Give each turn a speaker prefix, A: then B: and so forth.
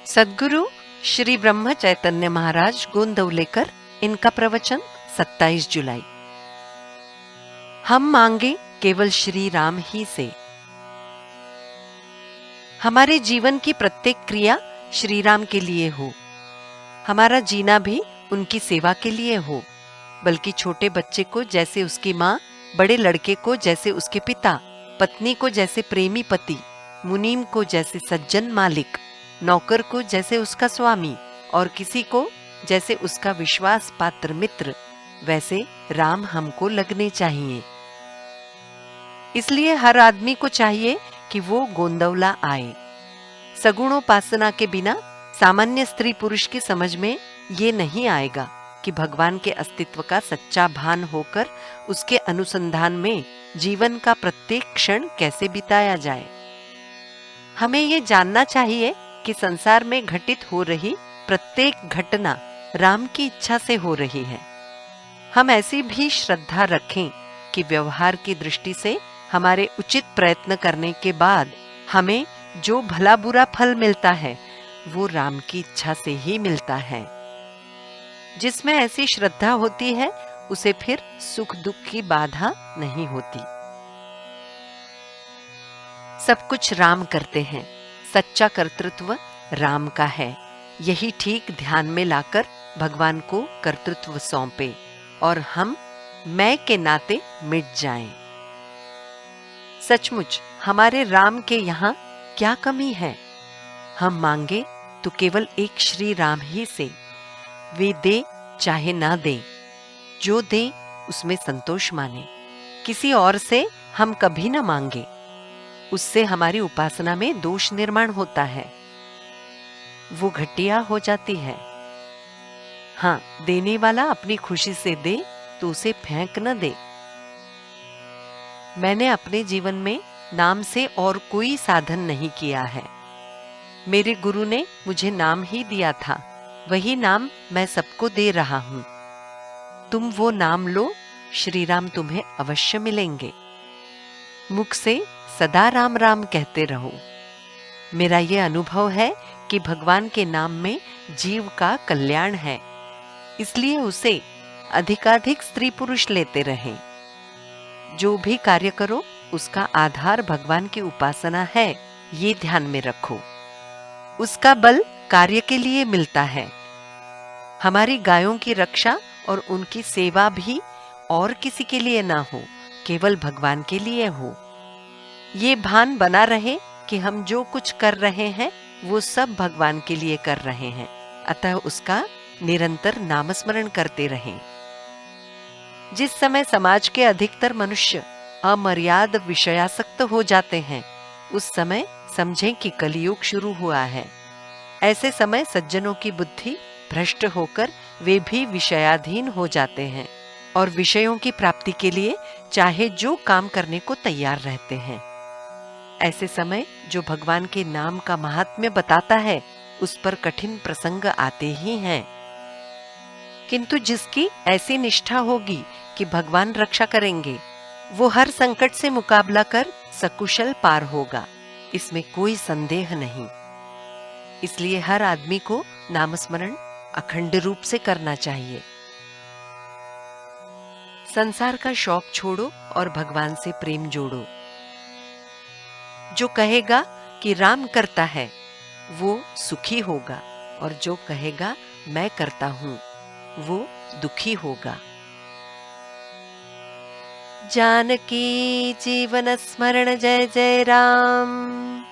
A: सद्गुरु श्री ब्रह्म चैतन्य महाराज गोंदवलेकर, इनका प्रवचन 27 जुलाई। हम मांगे केवल श्री राम ही से। हमारे जीवन की प्रत्येक क्रिया श्री राम के लिए हो, हमारा जीना भी उनकी सेवा के लिए हो। बल्कि छोटे बच्चे को जैसे उसकी माँ, बड़े लड़के को जैसे उसके पिता, पत्नी को जैसे प्रेमी पति, मुनीम को जैसे सज्जन मालिक, नौकर को जैसे उसका स्वामी और किसी को जैसे उसका विश्वास पात्र मित्र, वैसे राम हमको लगने चाहिए। इसलिए हर आदमी को चाहिए कि वो गोंदवला आए। सगुणोपासना के बिना सामान्य स्त्री पुरुष की समझ में ये नहीं आएगा कि भगवान के अस्तित्व का सच्चा भान होकर उसके अनुसंधान में जीवन का प्रत्येक क्षण कैसे बिताया जाए। हमें ये जानना चाहिए कि संसार में घटित हो रही प्रत्येक घटना राम की इच्छा से हो रही है। हम ऐसी भी श्रद्धा रखें कि व्यवहार की दृष्टि से हमारे उचित प्रयत्न करने के बाद हमें जो भला बुरा फल मिलता है वो राम की इच्छा से ही मिलता है। जिसमें ऐसी श्रद्धा होती है उसे फिर सुख दुख की बाधा नहीं होती। सब कुछ राम करते हैं, सच्चा कर्तृत्व राम का है। यही ठीक ध्यान में लाकर भगवान को कर्तृत्व सौंपे और हम मैं के नाते मिट जाएं। सचमुच हमारे राम के यहाँ क्या कमी है? हम मांगे तो केवल एक श्री राम ही से। वे दे चाहे ना दे, जो दे उसमें संतोष माने। किसी और से हम कभी ना मांगे, उससे हमारी उपासना में दोष निर्माण होता है, वो घटिया हो जाती है। हाँ, देने वाला अपनी खुशी से दे तो उसे फेंक न दे। मैंने अपने जीवन में नाम से और कोई साधन नहीं किया है। मेरे गुरु ने मुझे नाम ही दिया था, वही नाम मैं सबको दे रहा हूं। तुम वो नाम लो, श्री राम तुम्हें अवश्य मिलेंगे। मुख से सदा राम राम कहते रहो। मेरा ये अनुभव है कि भगवान के नाम में जीव का कल्याण है, इसलिए उसे अधिकाधिक स्त्री पुरुष लेते रहें। जो भी कार्य करो उसका आधार भगवान की उपासना है, ये ध्यान में रखो। उसका बल कार्य के लिए मिलता है। हमारी गायों की रक्षा और उनकी सेवा भी और किसी के लिए ना हो, केवल भगवान के लिए हो। ये भान बना रहे कि हम जो कुछ कर रहे हैं वो सब भगवान के लिए कर रहे हैं, अतः उसका निरंतर नामस्मरण करते रहें। जिस समय समाज के अधिकतर मनुष्य अमर्याद विषयासक्त हो जाते हैं, उस समय समझें कि कलियुग शुरू हुआ है। ऐसे समय सज्जनों की बुद्धि भ्रष्ट होकर वे भी विषयाधीन हो जाते हैं और विषयों की प्राप्ति के लिए चाहे जो काम करने को तैयार रहते हैं। ऐसे समय जो भगवान के नाम का महात्म्य बताता है, उस पर कठिन प्रसंग आते ही हैं। किंतु जिसकी ऐसी निष्ठा होगी कि भगवान रक्षा करेंगे, वो हर संकट से मुकाबला कर सकुशल पार होगा, इसमें कोई संदेह नहीं। इसलिए हर आदमी को नामस्मरण अखंड रूप से करना चाहिए। संसार का शौक छोड़ो और भगवान से प्रेम जोड़ो। जो कहेगा कि राम करता है वो सुखी होगा, और जो कहेगा मैं करता हूं वो दुखी होगा। जानकी जीवन स्मरण जय जय राम।